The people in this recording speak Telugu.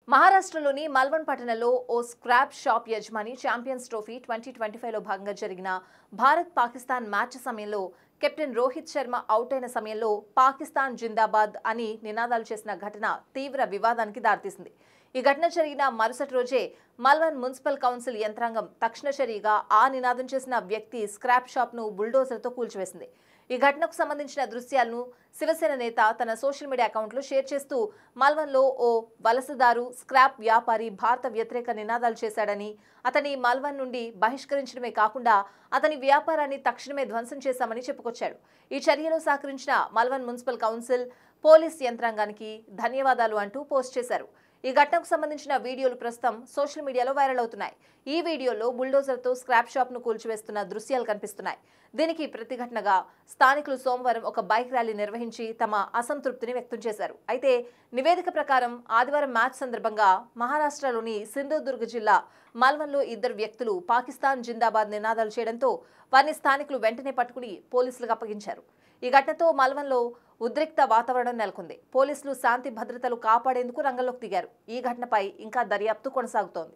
మహారాష్ట్రలోని మల్వన్ పట్టణంలో ఓ స్క్రాప్ షాప్ యజమాని ఛాంపియన్స్ ట్రోఫీ 2025లో భాగంగా జరిగిన భారత్-పాకిస్తాన్ మ్యాచ్ సమయంలో కెప్టెన్ రోహిత్ శర్మ అవుట్ అయిన సమయంలో పాకిస్తాన్ జిందాబాద్ అని నినాదాలు చేసిన ఘటన తీవ్ర వివాదానికి దారితీసింది. ఈ ఘటన జరిగిన మరుసటి రోజే మల్వన్ మున్సిపల్ కౌన్సిల్ యంత్రాంగం తక్షణ చర్యగా ఆ నినాదం చేసిన వ్యక్తి స్క్రాప్ షాప్ను బుల్డోజర్తో కూల్చివేసింది. ఈ ఘటనకు సంబంధించిన దృశ్యాలను శివసేన నేత తన సోషల్ మీడియా అకౌంట్లో షేర్ చేస్తూ మల్వన్లో ఓ వలసదారు స్క్రాప్ వ్యాపారి భారత వ్యతిరేక నినాదాలు చేశాడని, అతని మల్వన్ నుండి బహిష్కరించడమే కాకుండా అతని వ్యాపారాన్ని తక్షణమే ధ్వంసం చేశామని చెప్పుకొచ్చాడు. ఈ చర్యలో సహకరించిన మల్వన్ మున్సిపల్ కౌన్సిల్, పోలీస్ యంత్రాంగానికి ధన్యవాదాలు అంటూ పోస్ట్ చేశారు. ఈ ఘటనకు సంబంధించిన వీడియోలు ప్రస్తుతం సోషల్ మీడియాలో వైరల్ అవుతున్నాయి. ఈ వీడియోలో బుల్డోజర్తో స్క్రాప్ షాప్ను కూల్చివేస్తున్న దృశ్యాలు కనిపిస్తున్నాయి. దీనికి ప్రతిఘటనగా స్థానికులు సోమవారం ఒక బైక్ ర్యాలీ నిర్వహించి తమ అసంతృప్తిని వ్యక్తం చేశారు. అయితే నివేదిక ప్రకారం ఆదివారం మ్యాచ్ సందర్భంగా మహారాష్ట్రలోని సింధుదుర్గ్ జిల్లా మల్వన్లో ఇద్దరు వ్యక్తులు పాకిస్తాన్ జిందాబాద్ నినాదాలు చేయడంతో వారిని స్థానికులు వెంటనే పట్టుకుని పోలీసులకు అప్పగించారు. ఈ ఘటనతో మల్వన్లో ఉద్రిక్త వాతావరణం నెలకొంది. పోలీసులు శాంతి భద్రతలు కాపాడేందుకు రంగంలోకి దిగారు. ఈ ఘటనపై ఇంకా దర్యాప్తు కొనసాగుతోంది.